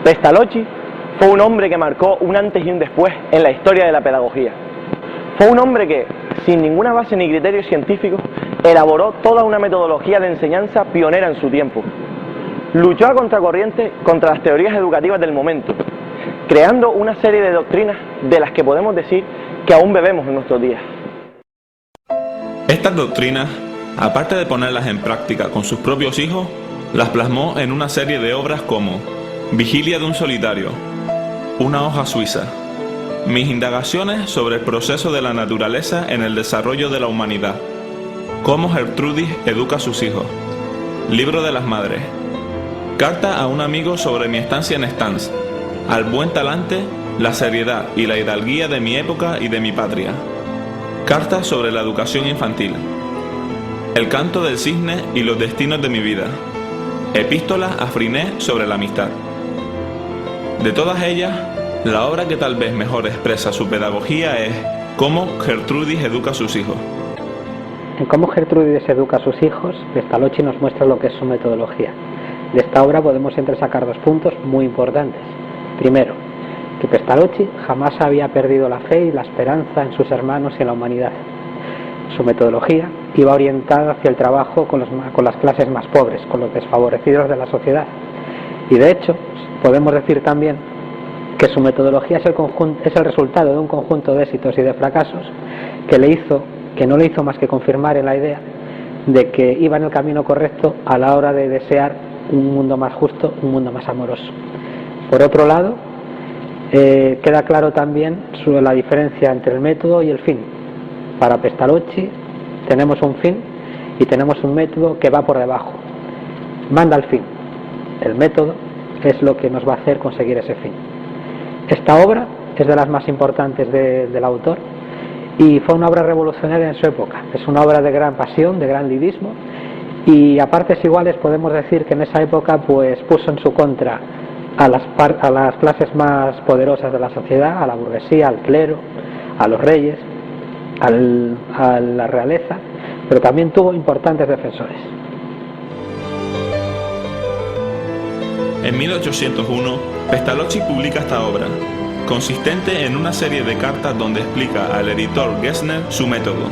Pestalozzi fue un hombre que marcó un antes y un después en la historia de la pedagogía. Fue un hombre que, sin ninguna base ni criterios científicos, elaboró toda una metodología de enseñanza pionera en su tiempo. Luchó a contracorriente contra las teorías educativas del momento, creando una serie de doctrinas de las que podemos decir que aún bebemos en nuestros días. Estas doctrinas, aparte de ponerlas en práctica con sus propios hijos, las plasmó en una serie de obras como Vigilia de un solitario, Una hoja suiza, Mis indagaciones sobre el proceso de la naturaleza en el desarrollo de la humanidad, Cómo Gertrudis educa a sus hijos, Libro de las madres, Carta a un amigo sobre mi estancia en Stans, Al buen talante, la seriedad y la hidalguía de mi época y de mi patria, Carta sobre la educación infantil, El canto del cisne y los destinos de mi vida, Epístola a Friné sobre la amistad. De todas ellas, la obra que tal vez mejor expresa su pedagogía es Cómo Gertrudis educa a sus hijos. En Cómo Gertrudis educa a sus hijos, Pestalozzi nos muestra lo que es su metodología. De esta obra podemos entresacar dos puntos muy importantes. Primero, que Pestalozzi jamás había perdido la fe y la esperanza en sus hermanos y en la humanidad. Su metodología iba orientada hacia el trabajo con las clases más pobres, con los desfavorecidos de la sociedad. Y de hecho, podemos decir también que su metodología es el resultado de un conjunto de éxitos y de fracasos que no le hizo más que confirmar en la idea de que iba en el camino correcto a la hora de desear un mundo más justo, un mundo más amoroso. Por otro lado, queda claro también la diferencia entre el método y el fin. Para Pestalozzi tenemos un fin y tenemos un método que va por debajo. Manda al fin. El método es lo que nos va a hacer conseguir ese fin. Esta obra es de las más importantes del autor y fue una obra revolucionaria en su época. Es una obra de gran pasión, de gran lirismo, y a partes iguales podemos decir que en esa época pues puso en su contra a las clases más poderosas de la sociedad, a la burguesía, al clero, a los reyes, a la realeza, pero también tuvo importantes defensores. En 1801, Pestalozzi publica esta obra, consistente en una serie de cartas donde explica al editor Gessner su método.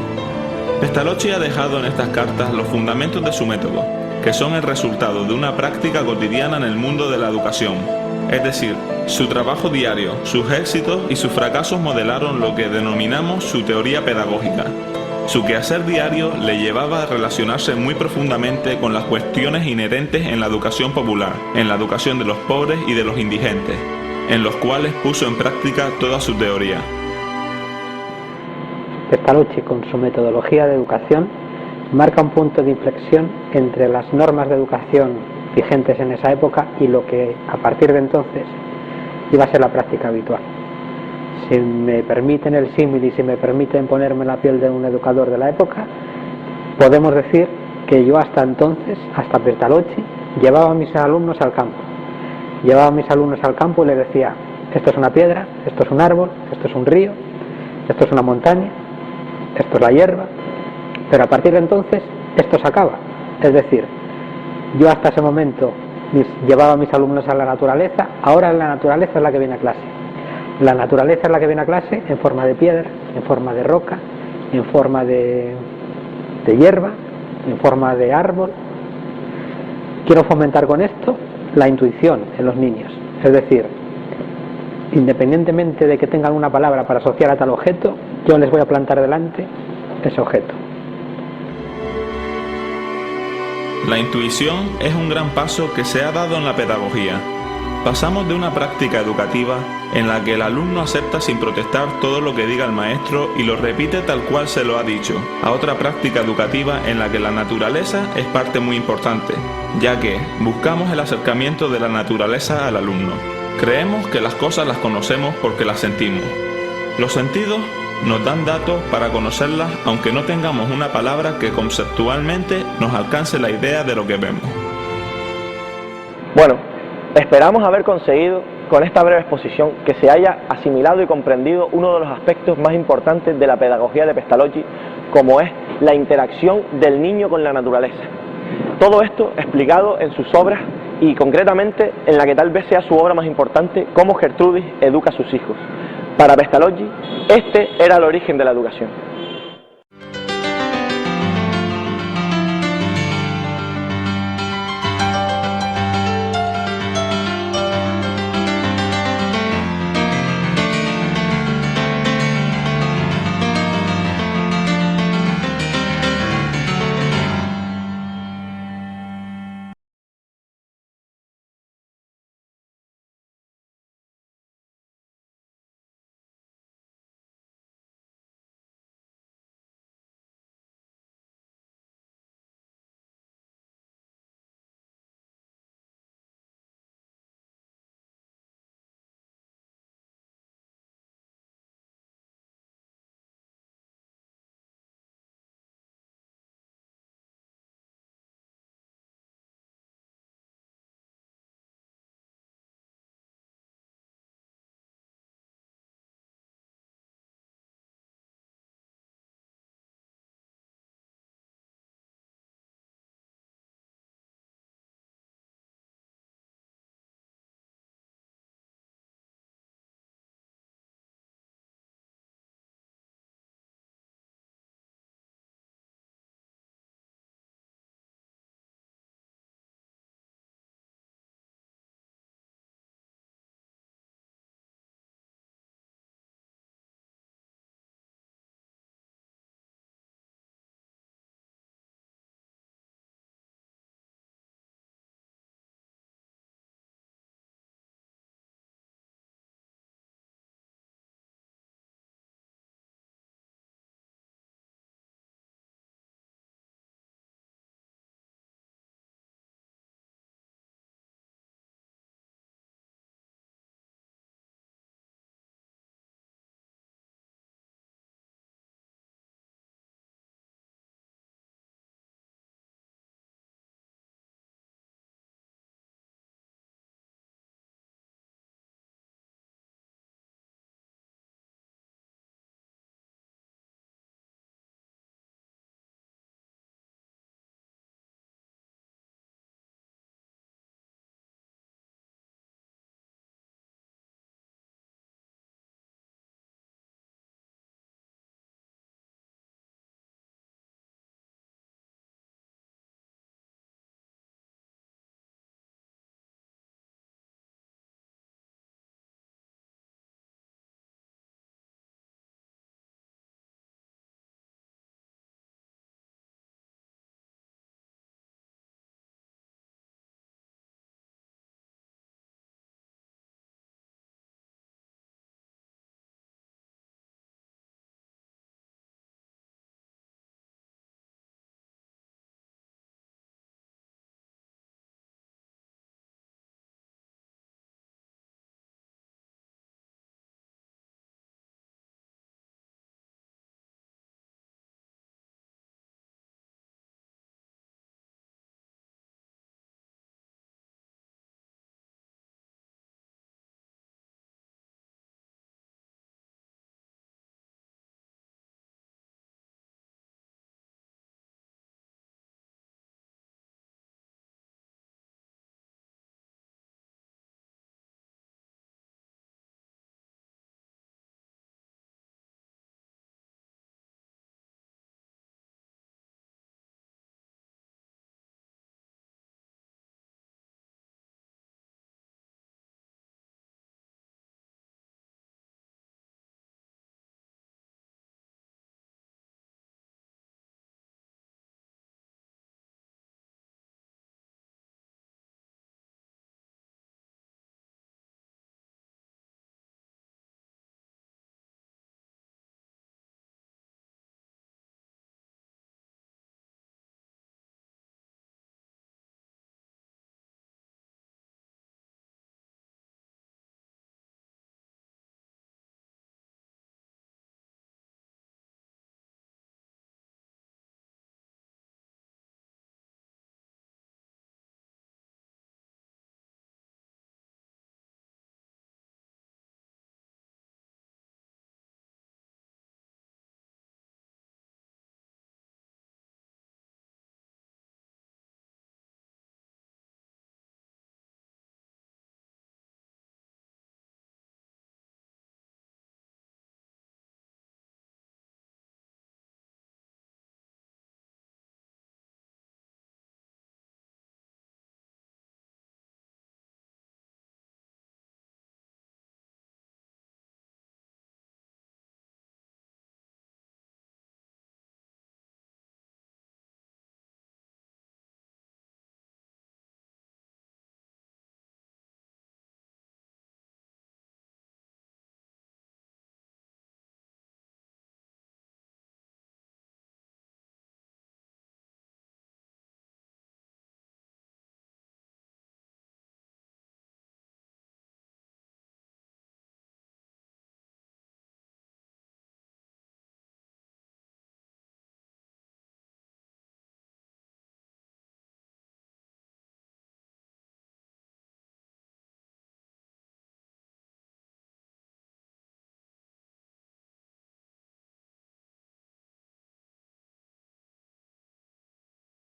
Pestalozzi ha dejado en estas cartas los fundamentos de su método, que son el resultado de una práctica cotidiana en el mundo de la educación. Es decir, su trabajo diario, sus éxitos y sus fracasos modelaron lo que denominamos su teoría pedagógica. Su quehacer diario le llevaba a relacionarse muy profundamente con las cuestiones inherentes en la educación popular, en la educación de los pobres y de los indigentes, en los cuales puso en práctica toda su teoría. Pestalozzi, con su metodología de educación, marca un punto de inflexión entre las normas de educación vigentes en esa época y lo que a partir de entonces iba a ser la práctica habitual. Si me permiten el símil y si me permiten ponerme en la piel de un educador de la época, podemos decir que yo hasta entonces, hasta Pestalozzi, llevaba a mis alumnos al campo. Llevaba a mis alumnos al campo y les decía, esto es una piedra, esto es un árbol, esto es un río, esto es una montaña, esto es la hierba, pero a partir de entonces esto se acaba. Es decir, yo hasta ese momento llevaba a mis alumnos a la naturaleza, ahora la naturaleza es la que viene a clase. La naturaleza es la que viene a clase en forma de piedra, en forma de roca, en forma de hierba, en forma de árbol. Quiero fomentar con esto la intuición en los niños, es decir, independientemente de que tengan una palabra para asociar a tal objeto, yo les voy a plantar delante ese objeto. La intuición es un gran paso que se ha dado en la pedagogía. Pasamos de una práctica educativa en la que el alumno acepta sin protestar todo lo que diga el maestro y lo repite tal cual se lo ha dicho, a otra práctica educativa en la que la naturaleza es parte muy importante, ya que buscamos el acercamiento de la naturaleza al alumno. Creemos que las cosas las conocemos porque las sentimos. Los sentidos nos dan datos para conocerlas aunque no tengamos una palabra que conceptualmente nos alcance la idea de lo que vemos. Bueno, esperamos haber conseguido con esta breve exposición que se haya asimilado y comprendido uno de los aspectos más importantes de la pedagogía de Pestalozzi, como es la interacción del niño con la naturaleza. Todo esto explicado en sus obras y concretamente en la que tal vez sea su obra más importante, Cómo Gertrudis educa a sus hijos. Para Pestalozzi, este era el origen de la educación.